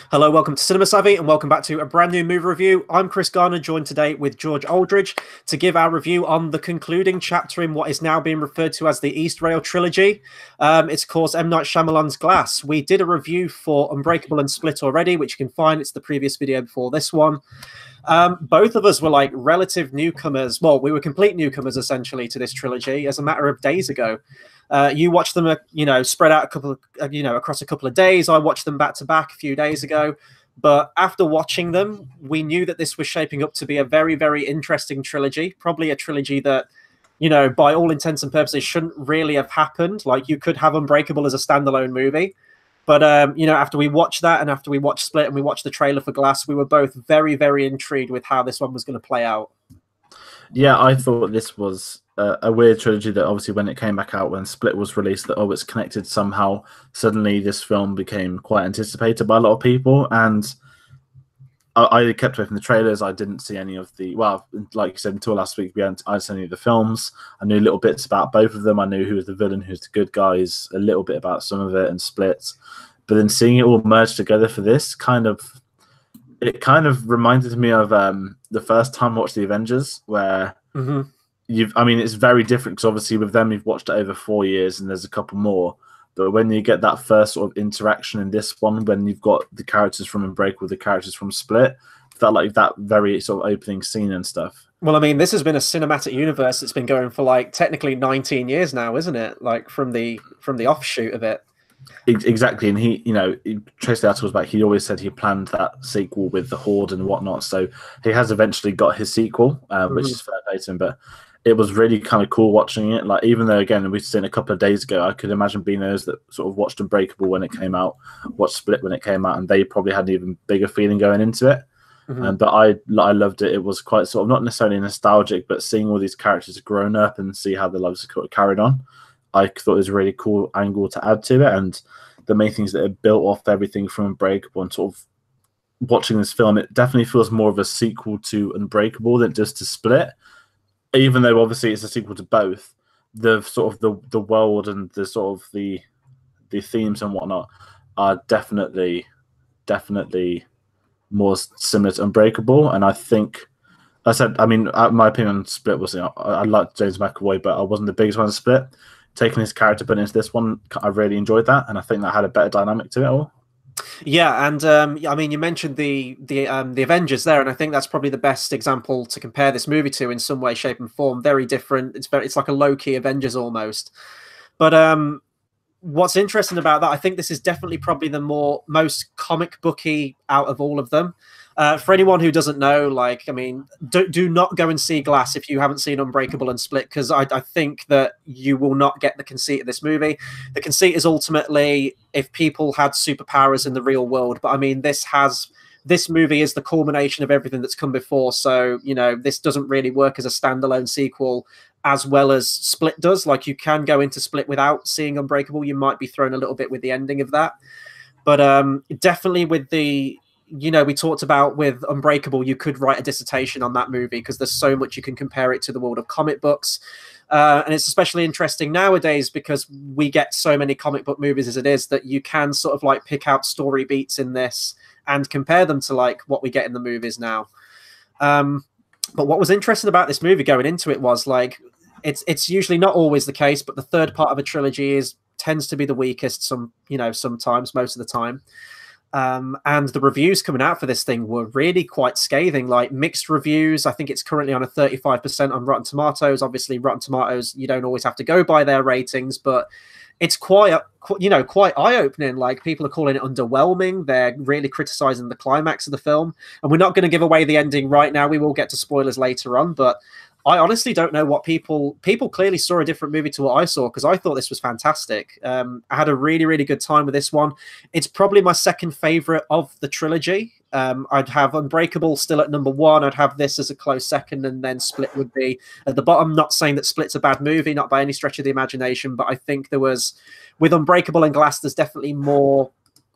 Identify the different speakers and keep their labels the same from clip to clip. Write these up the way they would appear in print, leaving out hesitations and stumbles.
Speaker 1: Hello, welcome to Cinema Savvy, and welcome back to a brand new movie review. I'm Chris Garner, joined today with George Aldridge to give our review on the concluding chapter in what is now being referred to as the Eastrail Trilogy. It's, of course, M. Night Shyamalan's Glass. We did a review for Unbreakable and Split already, which you can find. It's the previous video before this one. Both of us were like relative newcomers. Well, we were complete newcomers, essentially, to this trilogy as a matter of days ago. You watched them, spread out across a couple of days. I watched them back to back a few days ago. But after watching them, we knew that this was shaping up to be a very, very interesting trilogy. Probably a trilogy that, by all intents and purposes, shouldn't really have happened. Like, you could have Unbreakable as a standalone movie. But, after we watched that and after we watched Split and we watched the trailer for Glass, we were both very, very intrigued with how this one was going to play out.
Speaker 2: Yeah, I thought this was a weird trilogy that obviously when it came back out, when Split was released, that, it's connected somehow. Suddenly this film became quite anticipated by a lot of people. And I kept away from the trailers. I didn't see any of the, well, like you said, until last week, I hadn't seen any of the films. I knew little bits about both of them. I knew who was the villain, who's the good guys, a little bit about some of it and Split. But then seeing it all merged together for this kind of reminded me of the first time I watched The Avengers, where it's very different because obviously with them, you've watched it over 4 years and there's a couple more. But when you get that first sort of interaction in this one, when you've got the characters from Unbreakable, the characters from Split, felt like that very sort of opening scene and stuff.
Speaker 1: Well, I mean, this has been a cinematic universe that's been going for like technically 19 years now, isn't it? Like from the offshoot of it.
Speaker 2: Exactly, and he traced the articles back. He always said he planned that sequel with the Horde and whatnot. So he has eventually got his sequel, which is fair play to him. But it was really kind of cool watching it. Like, even though again we've seen a couple of days ago, I could imagine being those that sort of watched Unbreakable when it came out, watched Split when it came out, and they probably had an even bigger feeling going into it. But I loved it. It was quite sort of not necessarily nostalgic, but seeing all these characters grown up and see how their lives are carried on, I thought it was a really cool angle to add to it. And the main things that are built off everything from Unbreakable, and sort of watching this film, it definitely feels more of a sequel to Unbreakable than just to Split. Even though obviously it's a sequel to both, the sort of the world and the sort of the themes and whatnot are definitely more similar to Unbreakable. And I think, I said, my opinion on Split was, I liked James McAvoy, but I wasn't the biggest one of Split. Taking his character but into this one, I really enjoyed that, and I think that had a better dynamic to it all.
Speaker 1: Yeah, and you mentioned the Avengers there, and I think that's probably the best example to compare this movie to in some way, shape, and form. Very different. It's like a low-key Avengers almost. But what's interesting about that, I think this is definitely probably the most comic booky out of all of them. For anyone who doesn't know, do not go and see Glass if you haven't seen Unbreakable and Split, because I think that you will not get the conceit of this movie. The conceit is ultimately if people had superpowers in the real world. But I mean, this movie is the culmination of everything that's come before. So, this doesn't really work as a standalone sequel as well as Split does. Like, you can go into Split without seeing Unbreakable. You might be thrown a little bit with the ending of that. But definitely with the... we talked about with Unbreakable, you could write a dissertation on that movie because there's so much you can compare it to the world of comic books. And it's especially interesting nowadays because we get so many comic book movies as it is that you can sort of like pick out story beats in this and compare them to like what we get in the movies now. But what was interesting about this movie going into it was like, it's usually not always the case, but the third part of a trilogy tends to be the weakest sometimes, most of the time. And the reviews coming out for this thing were really quite scathing, like mixed reviews. I think it's currently on a 35% on Rotten Tomatoes. Obviously, Rotten Tomatoes, you don't always have to go by their ratings, but it's quite eye-opening. Like, people are calling it underwhelming. They're really criticizing the climax of the film. And we're not going to give away the ending right now. We will get to spoilers later on, but I honestly don't know what people clearly saw a different movie to what I saw, because I thought this was fantastic. I had a really, really good time with this one. It's probably my second favorite of the trilogy. I'd have Unbreakable still at number one. I'd have this as a close second, and then Split would be at the bottom. Not saying that Split's a bad movie, not by any stretch of the imagination, but I think with Unbreakable and Glass, there's definitely more,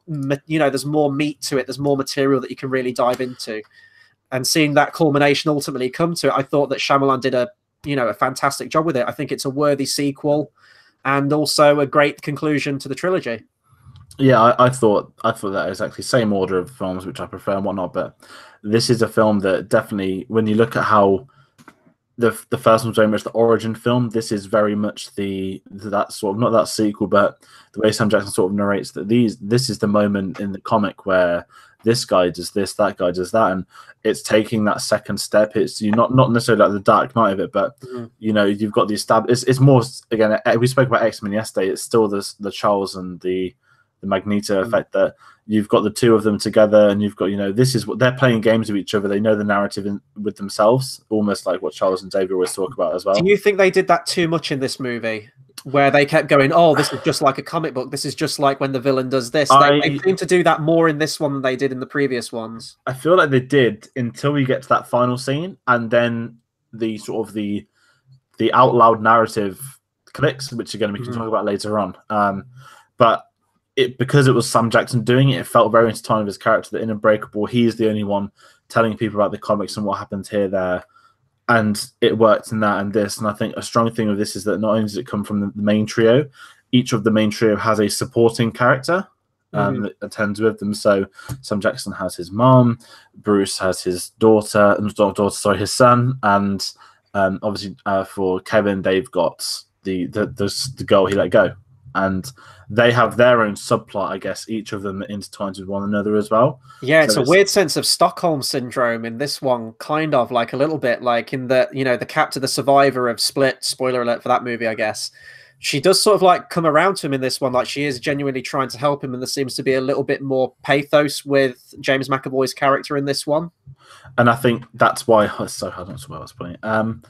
Speaker 1: there's more meat to it. There's more material that you can really dive into. And seeing that culmination ultimately come to it, I thought that Shyamalan did a fantastic job with it. I think it's a worthy sequel and also a great conclusion to the trilogy.
Speaker 2: Yeah, I thought that exactly same order of films which I prefer and whatnot, but this is a film that definitely, when you look at how the first one's very much the origin film, this is very much that sort of, not that sequel, but the way Sam Jackson sort of narrates that this is the moment in the comic where this guy does this, that guy does that, and it's taking that second step. It's you not necessarily like the Dark Knight of it, but you've got the it's more, again, we spoke about X-Men yesterday. It's still the Charles and the Magneto effect, that you've got the two of them together, and you've got, this is what they're playing games with each other. They know the narrative with themselves, almost like what Charles and David always talk about as well.
Speaker 1: Do you think they did that too much in this movie, where they kept going, "Oh, this is just like a comic book. This is just like when the villain does this." They seem to do that more in this one than they did in the previous ones.
Speaker 2: I feel like they did until we get to that final scene, and then the sort of the out loud narrative clicks, which again we can talk about later on. But because it was Sam Jackson doing it, it felt very intertwined with his character. That in Unbreakable, he's the only one telling people about the comics and what happens here, there, and it worked in that and this. And I think a strong thing of this is that not only does it come from the main trio, each of the main trio has a supporting character that attends with them. So Sam Jackson has his mom, Bruce has his his son, and obviously for Kevin, they've got the girl he let go. And they have their own subplot, I guess, each of them that intertwines with one another as well.
Speaker 1: Yeah, it's a weird sense of Stockholm syndrome in this one, kind of, like a little bit, like in the, the captor, the survivor of Split, spoiler alert for that movie, I guess. She does sort of like come around to him in this one, like she is genuinely trying to help him, and there seems to be a little bit more pathos with James McAvoy's character in this one.
Speaker 2: And I think that's why, so I don't know what I was putting,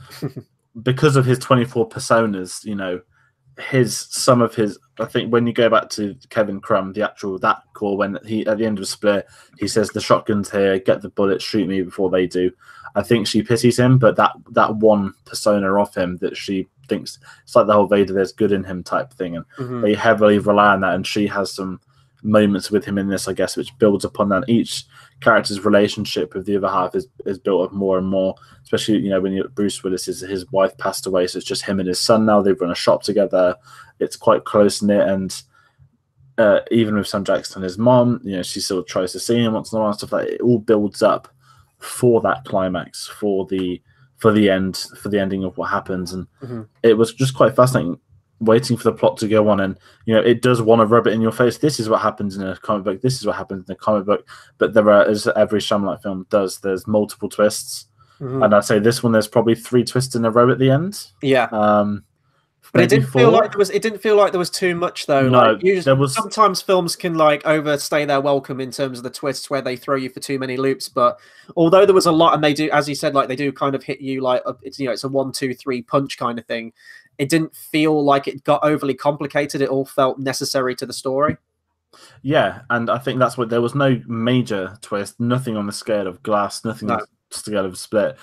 Speaker 2: because of his 24 personas, some of his, I think when you go back to Kevin Crumb, the actual, that call, when he, at the end of Split, he says, "The shotgun's here, get the bullets, shoot me before they do." I think she pities him, but that one persona of him that she thinks, it's like the whole Vader, there's good in him type thing, and they heavily rely on that, and she has some moments with him in this, I guess, which builds upon that. Each character's relationship with the other half is built up more and more, especially when Bruce Willis, his wife passed away, so it's just him and his son now. They've run a shop together. It's quite close knit, and even with Sam Jackson and his mom, she still tries to see him once in a while and stuff like that. It all builds up for that climax, for the ending of what happens, and it was just quite fascinating waiting for the plot to go on. And it does want to rub it in your face. This is what happens in a comic book. This is what happens in a comic book. But there are, as every Shyamalan film does, there's multiple twists. And I'd say this one, there's probably 3 twists in a row at the end.
Speaker 1: Yeah. But it didn't feel like there was too much, though.
Speaker 2: No,
Speaker 1: like, usually, sometimes films can like overstay their welcome in terms of the twists, where they throw you for too many loops. But although there was a lot, and they do, as you said, like they do kind of hit you like it's it's a 1, 2, 3 punch kind of thing. It didn't feel like it got overly complicated. It all felt necessary to the story.
Speaker 2: Yeah, and I think that's what, there was no major twist, nothing on the scale of Glass, nothing on the scale of Split.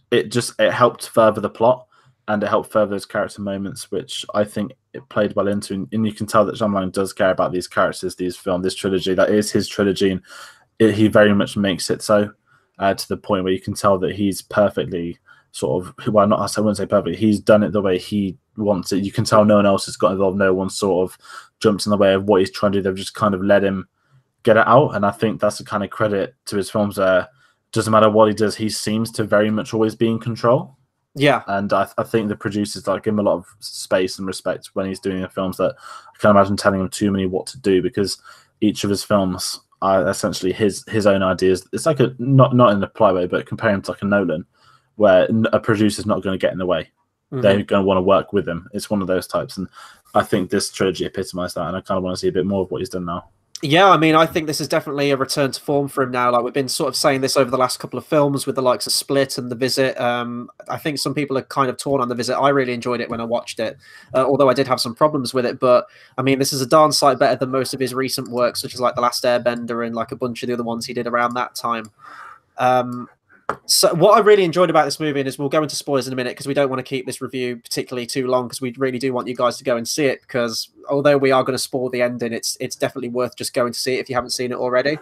Speaker 2: It helped further the plot, and it helped further those character moments, which I think it played well into. And you can tell that Shyamalan does care about these characters, this trilogy. That is his trilogy, and he very much makes it so, to the point where you can tell that he's perfectly sort of, well, I wouldn't say perfectly, he's done it the way he wants it. You can tell no one else has got involved, no one sort of jumped in the way of what he's trying to do. They've just kind of let him get it out, and I think that's a kind of credit to his films where doesn't matter what he does, he seems to very much always be in control.
Speaker 1: Yeah,
Speaker 2: and I think the producers give him a lot of space and respect when he's doing the films. That I can't imagine telling him too many what to do, because each of his films are essentially his own ideas. It's like a not in a polite way, but comparing him to like a Nolan, where a producer's not going to get in the way. They're going to want to work with him. It's one of those types, and I think this trilogy epitomized that, and I kind of want to see a bit more of what he's done now.
Speaker 1: Yeah, I mean, I think this is definitely a return to form for him now. Like, we've been sort of saying this over the last couple of films with the likes of Split and The Visit. I think some people are kind of torn on The Visit. I really enjoyed it when I watched it, although I did have some problems with it. But, I mean, this is a darn sight better than most of his recent work, such as like The Last Airbender and like a bunch of the other ones he did around that time. So what I really enjoyed about this movie, and is we'll go into spoilers in a minute because we don't want to keep this review particularly too long, because we really do want you guys to go and see it, because although we are going to spoil the ending, it's definitely worth just going to see it if you haven't seen it already.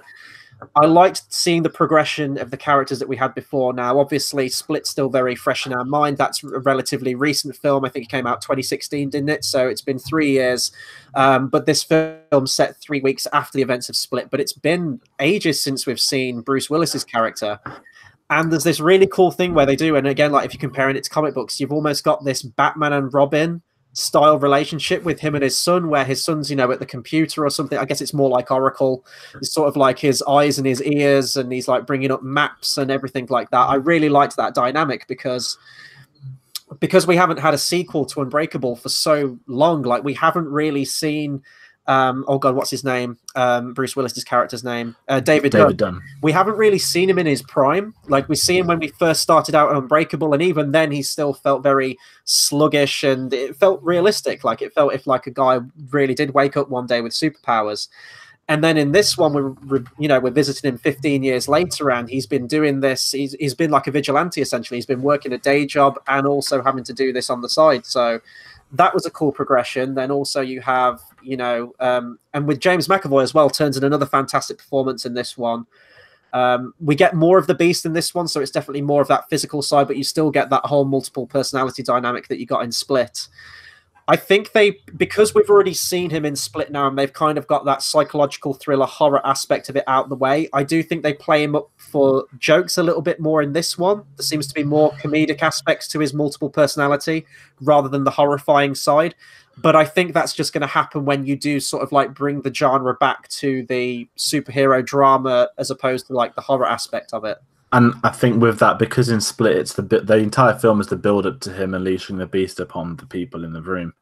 Speaker 1: I liked seeing the progression of the characters that we had before. Now, obviously, Split's still very fresh in our mind. That's a relatively recent film. I think it came out 2016, didn't it? So it's been 3 years. But this film set 3 weeks after the events of Split. But it's been ages since we've seen Bruce Willis's character. And there's this really cool thing where they do, and again, like if you're comparing it to comic books, you've almost got this Batman and Robin style relationship with him and his son, where his son's, at the computer or something. I guess it's more like Oracle. It's sort of like his eyes and his ears, and he's like bringing up maps and everything like that. I really liked that dynamic because we haven't had a sequel to Unbreakable for so long. Like we haven't really seen oh god, what's his name? Bruce Willis's character's name, David Dunn. We haven't really seen him in his prime. Like we see him when we first started out on Unbreakable, and even then he still felt very sluggish, and it felt realistic. Like it felt if like a guy really did wake up one day with superpowers. And then in this one, we're visiting him 15 years later, and he's been doing this. He's been like a vigilante essentially. He's been working a day job and also having to do this on the side. So that was a cool progression. Then also you have, and with James McAvoy as well, turns in another fantastic performance in this one. We get more of the Beast in this one, so it's definitely more of that physical side, but you still get that whole multiple personality dynamic that you got in Split. I think because we've already seen him in Split now, and they've kind of got that psychological thriller horror aspect of it out the way, I do think they play him up for jokes a little bit more in this one. There seems to be more comedic aspects to his multiple personality rather than the horrifying side. But I think that's just going to happen when you do sort of like bring the genre back to the superhero drama as opposed to like the horror aspect of it.
Speaker 2: And I think with that, because in Split, it's the entire film is the build up to him unleashing the beast upon the people in the room.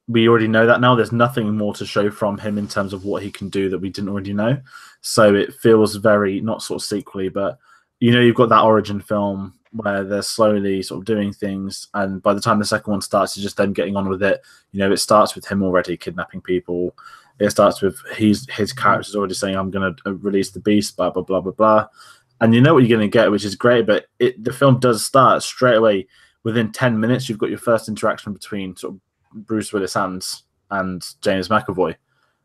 Speaker 2: We already know that now. There's nothing more to show from him in terms of what he can do that we didn't already know. So it feels very, not sort of sequely, but you've got that origin film where they're slowly sort of doing things, and by the time the second one starts, it's just them getting on with it. It starts with him already kidnapping people. It starts with his character's already saying, "I'm going to release the beast," blah blah blah blah blah. And you know what you're going to get, which is great. But the film does start straight away. Within 10 minutes, you've got your first interaction between sort of Bruce Willis and James McAvoy,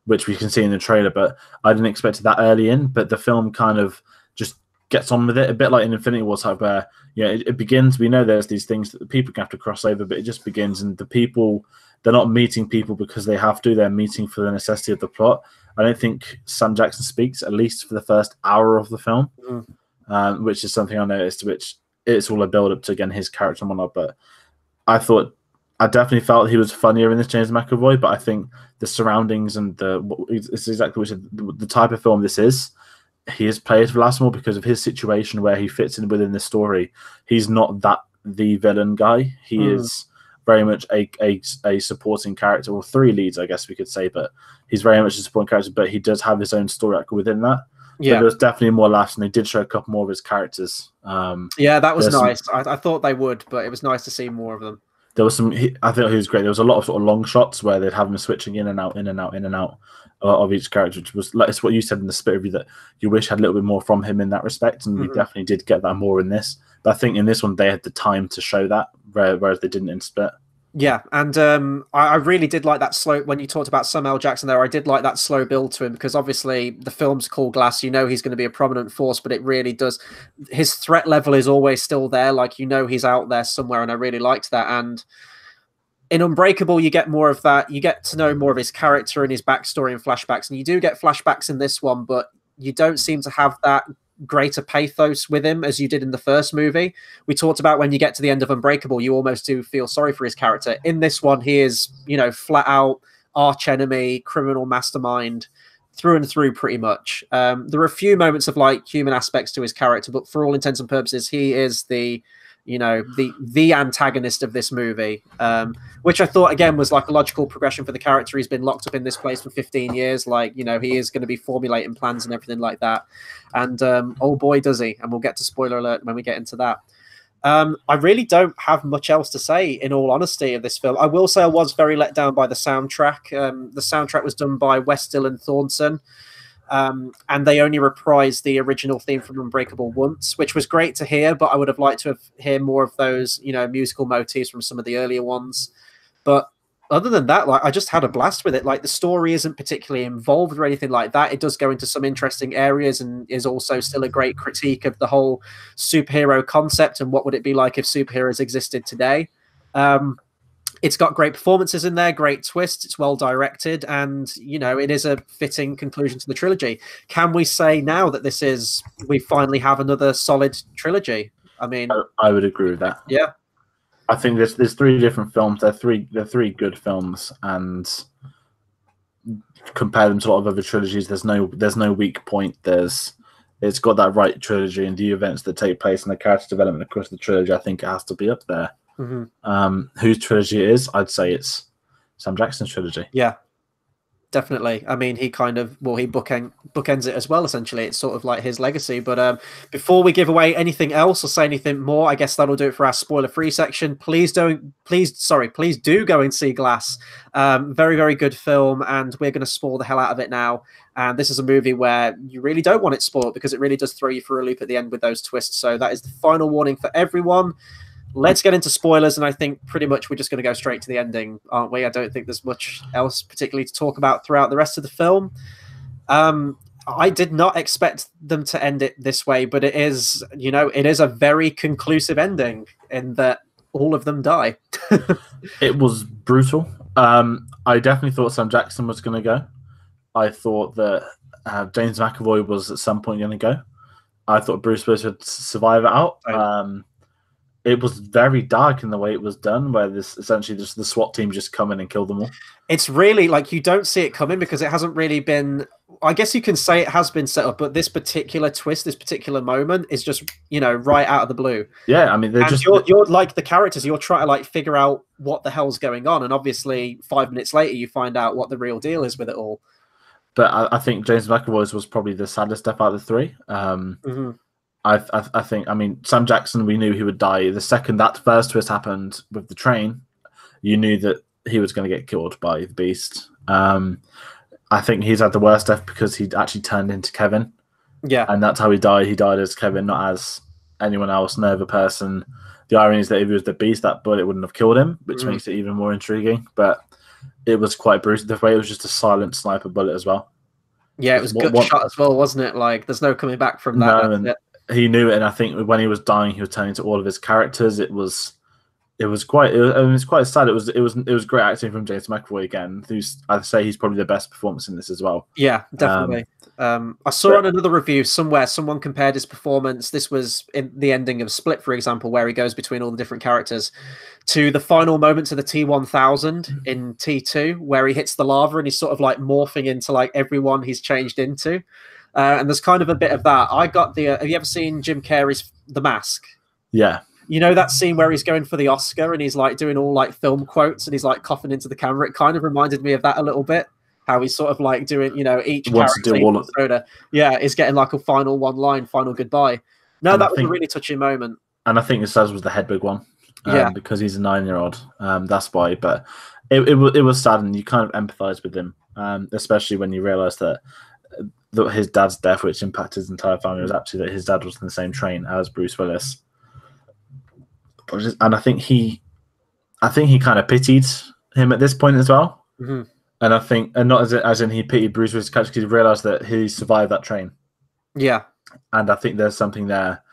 Speaker 2: which we can see in the trailer. But I didn't expect it that early in. But the film kind of just gets on with it, a bit like in Infinity War type, where it begins. We know there's these things that the people have to cross over, but it just begins, and the people, they're not meeting people because they have to. They're meeting for the necessity of the plot. I don't think Sam Jackson speaks, at least for the first hour of the film. Which is something I noticed, which it's all a build up to, again, his character and whatnot. But I definitely felt he was funnier in this James McAvoy, but I think the surroundings and it's exactly the type of film this is. He is played for last more because of his situation where he fits in within the story. He's not the villain guy. He is very much a supporting character, or three leads, I guess we could say, but he's very much a supporting character, but he does have his own story arc within that. Yeah, there was definitely more laughs, and they did show a couple more of his characters.
Speaker 1: Yeah, that was nice. I thought they would, but it was nice to see more of them.
Speaker 2: There was I thought he was great. There was a lot of sort of long shots where they'd have him switching in and out, in and out, in and out of each character, which was like, it's what you said in the Split review, that you wish had a little bit more from him in that respect, and we definitely did get that more in this. But I think in this one they had the time to show that, whereas they didn't in Split.
Speaker 1: Yeah, and I really did like that slow, when you talked about Samuel Jackson there, I did like that slow build to him, because obviously the film's called Glass, he's going to be a prominent force, but it really does, his threat level is always still there, like he's out there somewhere, and I really liked that. And in Unbreakable, you get more of that, you get to know more of his character and his backstory and flashbacks, and you do get flashbacks in this one, but you don't seem to have that greater pathos with him as you did in the first movie. We talked about when you get to the end of Unbreakable, you almost do feel sorry for his character. In this one, he is, flat out arch enemy, criminal mastermind through and through, pretty much. There are a few moments of like human aspects to his character, but for all intents and purposes, he is the antagonist of this movie, which I thought again was like a logical progression for the character. He's been locked up in this place for 15 years, like he is going to be formulating plans and everything like that, and oh boy does he. And we'll get to spoiler alert when we get into that. I really don't have much else to say, in all honesty, of this film. I will say I was very let down by the soundtrack. The soundtrack was done by Westill and Thornton, and they only reprised the original theme from Unbreakable once, which was great to hear, but I would have liked to hear more of those, musical motifs from some of the earlier ones. But other than that, like I just had a blast with it. Like the story isn't particularly involved or anything like that. It does go into some interesting areas and is also still a great critique of the whole superhero concept and what would it be like if superheroes existed today. It's got great performances in there, great twists. It's well directed, and you know it is a fitting conclusion to the trilogy. Can we say now that we finally have another solid trilogy? I mean,
Speaker 2: I would agree with that.
Speaker 1: Yeah,
Speaker 2: I think there's three different films. They're three good films, and compare them to a lot of other trilogies. There's no weak point. It's got that right trilogy, and the events that take place and the character development across the trilogy. I think it has to be up there. Whose trilogy it is? I'd say it's Sam Jackson's trilogy.
Speaker 1: Yeah, definitely. I mean, he kind of he bookends it as well. Essentially, it's sort of like his legacy. But before we give away anything else or say anything more, I guess that'll do it for our spoiler-free section. Please do go and see Glass. Very, very good film, and we're going to spoil the hell out of it now. And this is a movie where you really don't want it spoiled because it really does throw you for a loop at the end with those twists. So that is the final warning for everyone. Let's get into spoilers, and I think pretty much we're just going to go straight to the ending, aren't we? I don't think there's much else particularly to talk about throughout the rest of the film. I did not expect them to end it this way, but it is, it is a very conclusive ending in that all of them die.
Speaker 2: It was brutal. I definitely thought Sam Jackson was going to go. I thought that James McAvoy was at some point going to go. I thought Bruce Willis would survive it out. It was very dark in the way it was done, where this essentially just the SWAT team just come in and kill them all.
Speaker 1: It's really like you don't see it coming because it hasn't really been. I guess you can say it has been set up, but this particular twist, this particular moment, is just right out of the blue.
Speaker 2: Yeah, I mean,
Speaker 1: you're like the characters. You're trying to like figure out what the hell's going on, and obviously 5 minutes later you find out what the real deal is with it all.
Speaker 2: But I think James McAvoy's was probably the saddest death out of the three. I think, I mean, Sam Jackson, we knew he would die. The second that first twist happened with the train, you knew that he was going to get killed by the Beast. I think he's had the worst death because he actually turned into Kevin.
Speaker 1: Yeah.
Speaker 2: And that's how he died. He died as Kevin, not as anyone else, no other person. The irony is that if he was the Beast, that bullet wouldn't have killed him, which makes it even more intriguing. But it was quite brutal. The way it was just a silent sniper bullet as well.
Speaker 1: Yeah, it was gut shot as well, wasn't it? Like, there's no coming back from that.
Speaker 2: No, he knew it, and I think when he was dying, he was turning to all of his characters. It was quite sad. It was great acting from James McAvoy again. I'd say he's probably the best performance in this as well.
Speaker 1: Yeah, definitely. I saw on another review somewhere someone compared his performance. This was in the ending of Split, for example, where he goes between all the different characters, to the final moments of the T-1000 in T2, where he hits the lava and he's sort of like morphing into like everyone he's changed into. And there's kind of a bit of that. I got the. Have you ever seen Jim Carrey's The Mask?
Speaker 2: Yeah.
Speaker 1: You know that scene where he's going for the Oscar and he's like doing all like film quotes and he's like coughing into the camera. It kind of reminded me of that a little bit. How he's sort of like doing, each character is getting like a final one line, final goodbye. No, that was a really touching moment.
Speaker 2: And I think this was the Hedwig one. Because he's a 9-year-old. That's why. But it was sad, and you kind of empathize with him, especially when you realize that his dad's death, which impacted his entire family, was actually that his dad was in the same train as Bruce Willis. And I think he kind of pitied him at this point as well. And I think, and not as in he pitied Bruce Willis because he realized that he survived that train. Yeah. And I think there's something there.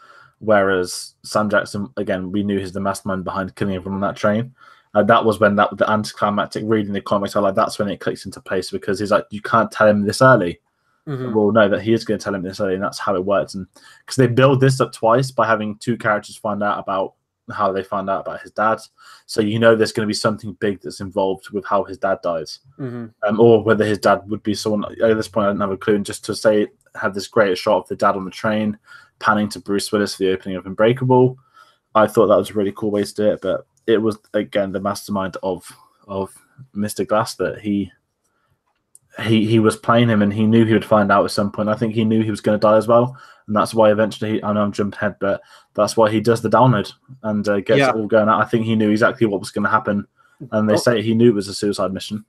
Speaker 2: Whereas Sam Jackson, again, we knew he's the mastermind behind killing everyone on that train. And that was when the anticlimactic reading the comics, that's when it clicks into place, because he's like, you can't tell him this early. Well, no, that he is going to tell him this early, and that's how it works. And because they build this up twice by having two characters find out about how they found out about his dad, so there's going to be something big that's involved with how his dad dies, or whether his dad would be someone. At this point, I didn't have a clue. And just to say, have this great shot of the dad on the train, panning to Bruce Willis for the opening of Unbreakable. I thought that was a really cool way to do it, but it was again the mastermind of Mr. Glass that he was playing him, and he knew he would find out at some point. I think he knew he was going to die as well, and that's why eventually, I know I'm jumping ahead, but that's why he does the download and gets it all going out. I think he knew exactly what was going to happen, and they say he knew it was a suicide mission.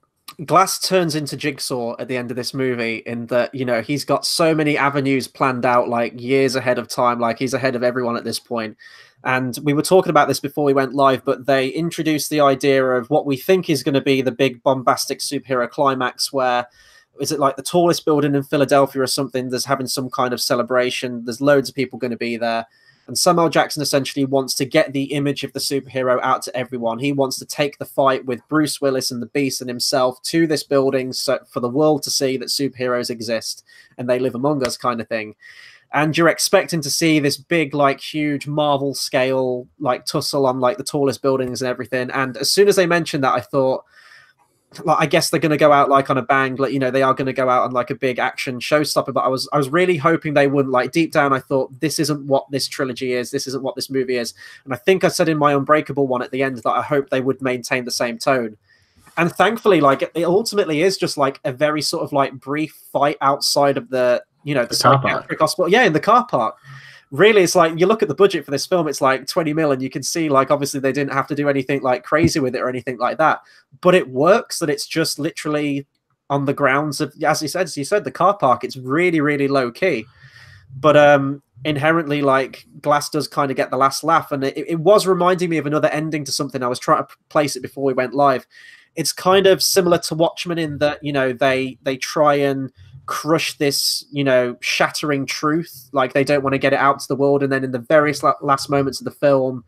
Speaker 1: Glass turns into Jigsaw at the end of this movie in that, you know, he's got so many avenues planned out like years ahead of time, like he's ahead of everyone at this point. And we were talking about this before we went live, but they introduced the idea of what we think is going to be the big bombastic superhero climax where is it like the tallest building in Philadelphia or something? There's having some kind of celebration. There's loads of people going to be there. And Samuel Jackson essentially wants to get the image of the superhero out to everyone. He wants to take the fight with Bruce Willis and the Beast and himself to this building so for the world to see that superheroes exist and they live among us kind of thing. And you're expecting to see this big, like, huge Marvel scale, like, tussle on, like, the tallest buildings and everything. And as soon as they mentioned that, I thought, like, I guess they're going to go out like on a bang, like, you know, they are going to go out on like a big action showstopper. But I was really hoping they wouldn't. Like, deep down, I thought this isn't what this trilogy is. This isn't what this movie is. And I think I said in my Unbreakable one at the end that I hope they would maintain the same tone. And thankfully, like, it ultimately is just like a very sort of like brief fight outside of the, you know, the psychiatric hospital. Yeah, in the car park. Really, it's like you look at the budget for this film, it's like 20 mil, and you can see, like, obviously they didn't have to do anything like crazy with it or anything like that. But it works that it's just literally on the grounds of, as you said, the car park. It's really, really low key. But inherently, like, Glass does kind of get the last laugh. And it was reminding me of another ending to something. I was trying to place it before we went live. It's kind of similar to Watchmen in that, you know, they try and crush this, you know, shattering truth. Like, they don't want to get it out to the world. And then in the various last moments of the film,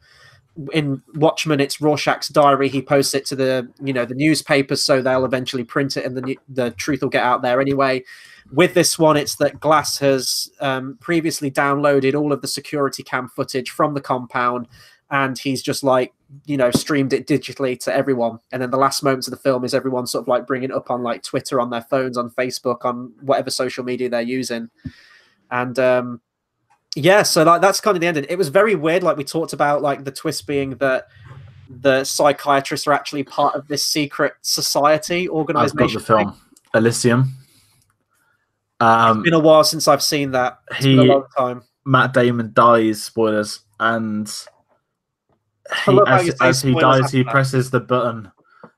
Speaker 1: in Watchmen, it's Rorschach's diary. He posts it to the, you know, the newspapers, so they'll eventually print it and the truth will get out there anyway. With this one, it's that Glass has previously downloaded all of the security cam footage from the compound, and he's just, like, you know, streamed it digitally to everyone. And then the last moments of the film is everyone sort of like bringing it up on like Twitter, on their phones, on Facebook, on whatever social media they're using. And yeah, so like that's kind of the ending. It was very weird. Like we talked about, like the twist being that the psychiatrists are actually part of this secret society organization.
Speaker 2: I've got the film Elysium.
Speaker 1: It's been a while since I've seen that. It's been a long time.
Speaker 2: Matt Damon dies, spoilers, and as he dies, he presses the button.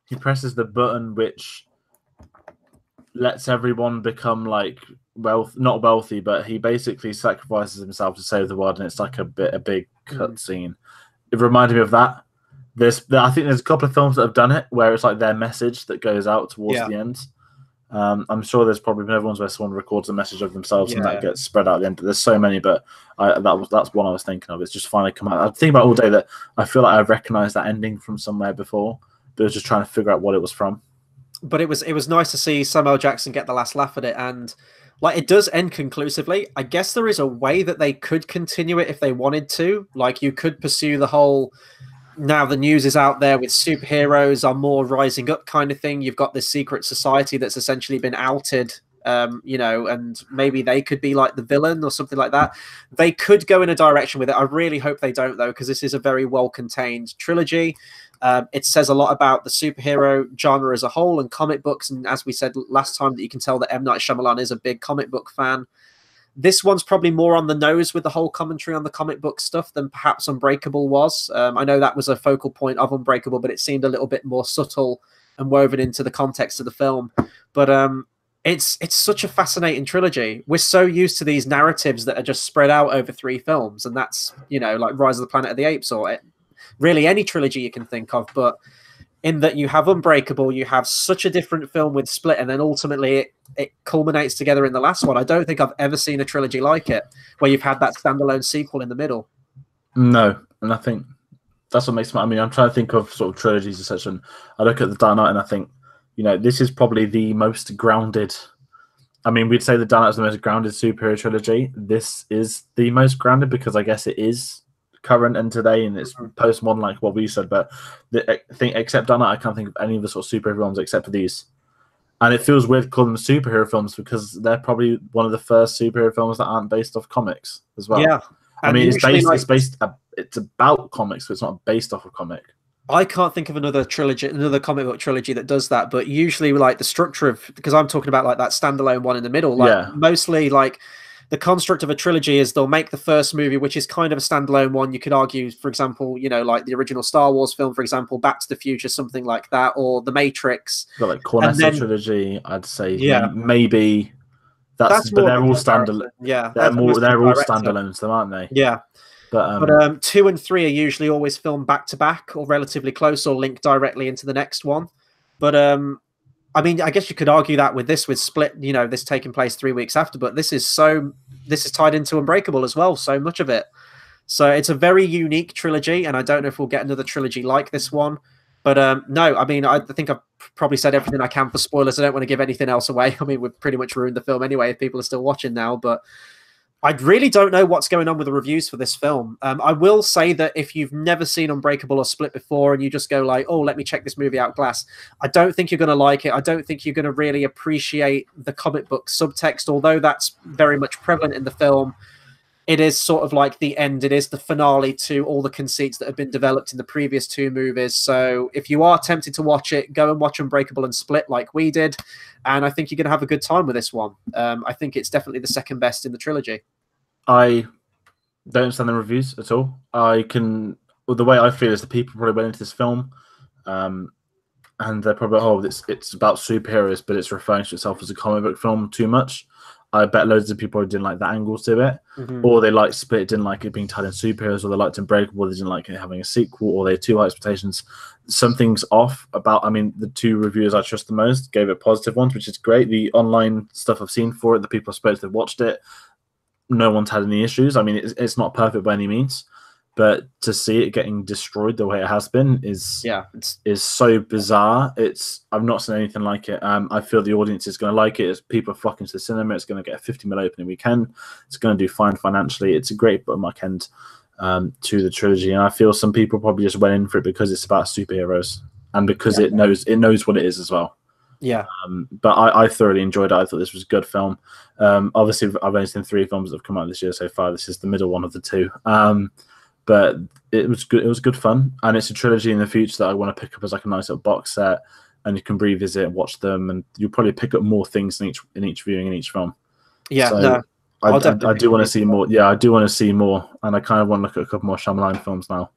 Speaker 2: He presses the button which lets everyone become like not wealthy, but he basically sacrifices himself to save the world, and it's like a big cutscene. It reminded me of that. I think there's a couple of films that have done it where it's like their message that goes out towards the end. I'm sure there's probably been other ones where someone records a message of themselves and that gets spread out at the end. There's so many, but that's one I was thinking of. It's just finally come out. I think about all day that I feel like I've recognized that ending from somewhere before, but I was just trying to figure out what it was from.
Speaker 1: But it was nice to see Samuel Jackson get the last laugh at it, and like it does end conclusively. I guess there is a way that they could continue it if they wanted to. Like you could pursue the whole, now the news is out there with superheroes are more rising up kind of thing. You've got this secret society that's essentially been outed, you know, and maybe they could be like the villain or something like that. They could go in a direction with it. I really hope they don't, though, because this is a very well-contained trilogy. It says a lot about the superhero genre as a whole and comic books. And as we said last time, that you can tell that M. Night Shyamalan is a big comic book fan. This one's probably more on the nose with the whole commentary on the comic book stuff than perhaps Unbreakable was. I know that was a focal point of Unbreakable, but it seemed a little bit more subtle and woven into the context of the film. But it's such a fascinating trilogy. We're so used to these narratives that are just spread out over 3 films, and that's, you know, like Rise of the Planet of the Apes or really any trilogy you can think of. But in that you have Unbreakable, you have such a different film with Split, and then ultimately it culminates together in the last one. I don't think I've ever seen a trilogy like it, where you've had that standalone sequel in the middle.
Speaker 2: No, and I think that's what makes me. I mean, I'm trying to think of sort of trilogies and such, and I look at the Dark Knight and I think, you know, this is probably the most grounded. I mean, we'd say the Dark Knight is the most grounded superhero trilogy. This is the most grounded because I guess it is current and today, and it's postmodern, like what we said. But I think, except Dark Knight, I can't think of any of the sort of superhero films except for these. And it feels weird calling them superhero films because they're probably one of the first superhero films that aren't based off comics as well.
Speaker 1: Yeah,
Speaker 2: I mean, it's about comics, but it's not based off a comic.
Speaker 1: I can't think of another comic book trilogy that does that. But usually, like the structure of, because I'm talking about like that standalone one in the middle, like mostly like the construct of a trilogy is they'll make the first movie, which is kind of a standalone one. You could argue, for example, you know, like the original Star Wars film, for example, Back to the Future, something like that, or The Matrix.
Speaker 2: Got like Cornetto trilogy, I'd say.
Speaker 1: Yeah,
Speaker 2: maybe
Speaker 1: that's
Speaker 2: but
Speaker 1: more
Speaker 2: they're
Speaker 1: of a
Speaker 2: all
Speaker 1: comparison. Yeah,
Speaker 2: they're
Speaker 1: that's almost
Speaker 2: they're all
Speaker 1: director.
Speaker 2: standalones, though, aren't they?
Speaker 1: Yeah.
Speaker 2: But
Speaker 1: 2 and 3 are usually always filmed back to back or relatively close or linked directly into the next one. But I mean, I guess you could argue that with Split, you know, this taking place 3 weeks after, but this is tied into Unbreakable as well, so much of it. So it's a very unique trilogy, and I don't know if we'll get another trilogy like this one. But no, I mean, I think I've probably said everything I can for spoilers. I don't want to give anything else away. I mean, we've pretty much ruined the film anyway if people are still watching now, but I really don't know what's going on with the reviews for this film. I will say that if you've never seen Unbreakable or Split before and you just go like, oh, let me check this movie out, Glass, I don't think you're going to like it. I don't think you're going to really appreciate the comic book subtext, although that's very much prevalent in the film. It is sort of like the end. It is the finale to all the conceits that have been developed in the previous 2 movies. So if you are tempted to watch it, go and watch Unbreakable and Split like we did. And I think you're going to have a good time with this one. I think it's definitely the second best in the trilogy.
Speaker 2: I don't understand the reviews at all. The way I feel is the people probably went into this film and they're probably, it's about superheroes, but it's referring to itself as a comic book film too much. I bet loads of people didn't like the angles to it, or they liked Split, didn't like it being tied in superheroes, or they liked Unbreakable, they didn't like it having a sequel, or they had too high expectations. Something's off about, I mean, the 2 reviewers I trust the most gave it positive ones, which is great. The online stuff I've seen for it, the people I spoke to that watched it, no one's had any issues. I mean, it's not perfect by any means, but to see it getting destroyed the way it has been is so bizarre. I've not seen anything like it. I feel the audience is going to like it. As people are flocking to the cinema, it's going to get a 50 mil opening weekend. It's going to do fine financially. It's a great bookmark end to the trilogy, and I feel some people probably just went in for it because it's about superheroes and because it knows what it is as well.
Speaker 1: Yeah.
Speaker 2: But I thoroughly enjoyed it. I thought this was a good film. Obviously, I've only seen 3 films that have come out this year so far. This is the middle one of the 2. But it was good. It was good fun, and it's a trilogy in the future that I want to pick up as like a nice little box set, and you can revisit and watch them, and you'll probably pick up more things in each viewing in each film.
Speaker 1: Yeah,
Speaker 2: so
Speaker 1: no,
Speaker 2: I do want to see more. Yeah, I do want to see more, and I kind of want to look at a couple more Shyamalan films now,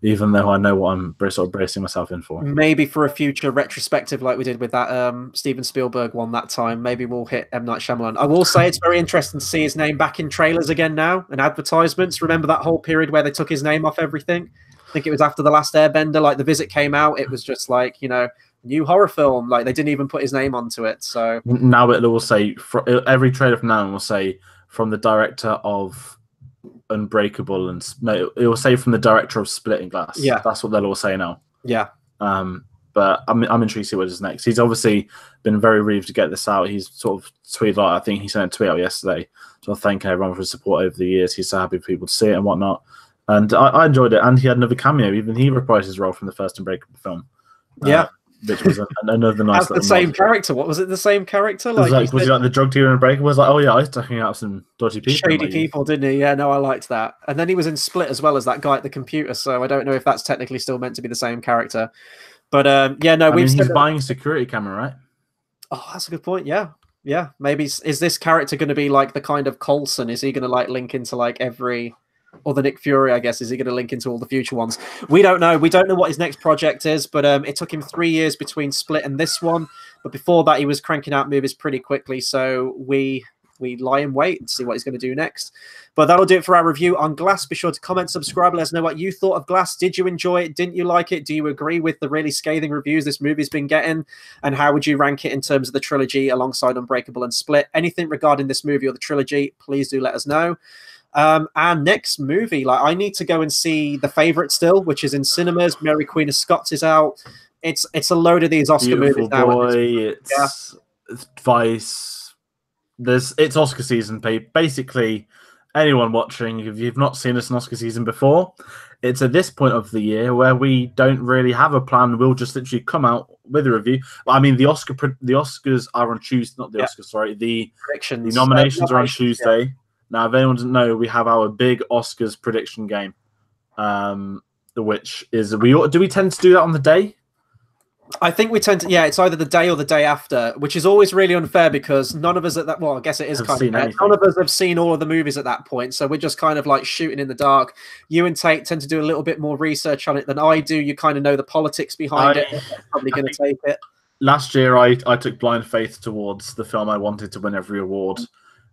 Speaker 2: even though I know what I'm sort of bracing myself in for.
Speaker 1: Maybe for a future retrospective like we did with that Steven Spielberg one that time, maybe we'll hit M. Night Shyamalan. I will say it's very interesting to see his name back in trailers again now and advertisements. Remember that whole period where they took his name off everything? I think it was after The Last Airbender, like The Visit came out, it was just like, you know, new horror film. Like they didn't even put his name onto it. So
Speaker 2: now it will say, every trailer from now on will say, from the director of Unbreakable and no, it will say from the director of Split and Glass.
Speaker 1: Yeah,
Speaker 2: that's what they'll all say now.
Speaker 1: Yeah.
Speaker 2: But I'm intrigued to see what is next. He's obviously been very relieved to get this out. He's sort of tweeted, I think he sent a tweet out yesterday, so thanking everyone for his support over the years. He's so happy for people to see it and whatnot. And I enjoyed it. And he had another cameo. Even he reprised his role from the first Unbreakable film.
Speaker 1: Yeah.
Speaker 2: Which was another nice.
Speaker 1: As the same character. What was it? The same character?
Speaker 2: Like, was he like the drug dealer in Unbreakable? Was like, oh yeah, I was talking out some dodgy people.
Speaker 1: Shady people, didn't he? Yeah, no, I liked that. And then he was in Split as well as that guy at the computer. So I don't know if that's technically still meant to be the same character. But yeah, no,
Speaker 2: he's buying a security camera, right?
Speaker 1: Oh, that's a good point. Yeah, yeah. Maybe is this character going to be like the kind of Coulson? Is he going to like link into like every? Or the Nick Fury, I guess, is he going to link into all the future ones? We don't know. We don't know what his next project is, but it took him 3 years between Split and this one. But before that, he was cranking out movies pretty quickly. So we lie in wait and see what he's going to do next. But that'll do it for our review on Glass. Be sure to comment, subscribe, let us know what you thought of Glass. Did you enjoy it? Didn't you like it? Do you agree with the really scathing reviews this movie's been getting? And how would you rank it in terms of the trilogy alongside Unbreakable and Split? Anything regarding this movie or the trilogy, please do let us know. Our next movie, like I need to go and see The Favourite still, which is in cinemas. Mary Queen of Scots is out. It's a load of these Oscar movies now.
Speaker 2: It's Vice. It's Oscar season. Basically, anyone watching, if you've not seen us in Oscar season before, it's at this point of the year where we don't really have a plan. We'll just literally come out with a review. I mean, the Oscars are on Tuesday, not the Oscars. Sorry, the nominations are on Tuesday. Yeah. Now, if anyone doesn't know, we have our big Oscars prediction game, which is do we tend to do that on the day?
Speaker 1: I think we tend to, yeah, it's either the day or the day after, which is always really unfair because none of us at that, well, I guess it is kind of fair. None of us have seen all of the movies at that point. So we're just kind of like shooting in the dark. You and Tate tend to do a little bit more research on it than I do. You kind of know the politics behind it. I'm probably going to take it.
Speaker 2: Last year, I took blind faith towards the film I wanted to win every award.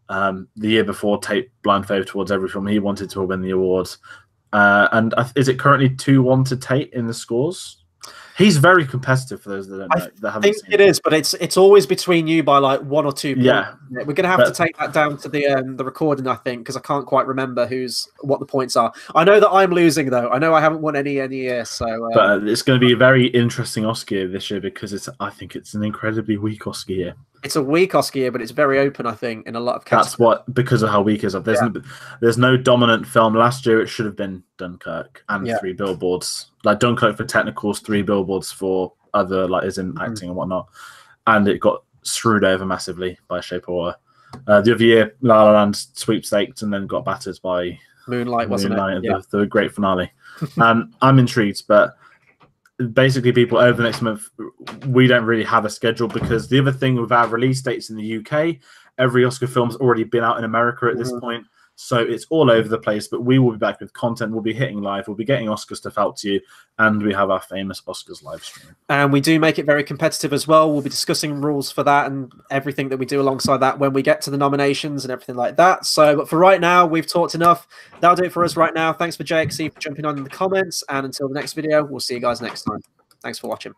Speaker 2: The year before, Tate blind faith towards every film he wanted to win the award. And is it currently 2-1 to Tate in the scores? He's very competitive for those that don't know. That haven't seen
Speaker 1: it is, but it's always between you by like 1 or 2 points.
Speaker 2: Yeah,
Speaker 1: we're gonna have to take that down to the recording, I think, because I can't quite remember what the points are. I know that I'm losing though. I know I haven't won any year, so. But
Speaker 2: it's going to be a very interesting Oscar year this year because I think it's an incredibly weak Oscar year.
Speaker 1: It's a weak Oscar year, but it's very open, I think, in a lot of categories.
Speaker 2: That's because of how weak it is. There's no dominant film. Last year, it should have been Dunkirk and 3 Billboards. Like Dunkirk for technicals, 3 Billboards for other, like, as in acting and whatnot. And it got screwed over massively by Shape of Water. The other year, La La Land sweepstaked and then got battered by
Speaker 1: Moonlight, wasn't it?
Speaker 2: Yeah. The great finale. I'm intrigued, but basically people over the next month, we don't really have a schedule because the other thing with our release dates in the UK, every Oscar film's already been out in America at this point, so it's all over the place. But we will be back with content. We'll be hitting live. We'll be getting Oscar stuff out to you, and we have our famous Oscars live stream. And
Speaker 1: we do make it very competitive as well. We'll be discussing rules for that and everything that we do alongside that when we get to the nominations and everything like that. So, but for right now, we've talked enough. That'll do it for us right now. Thanks for JXC for jumping on in the comments, and until the next video, we'll see you guys next time. Thanks for watching.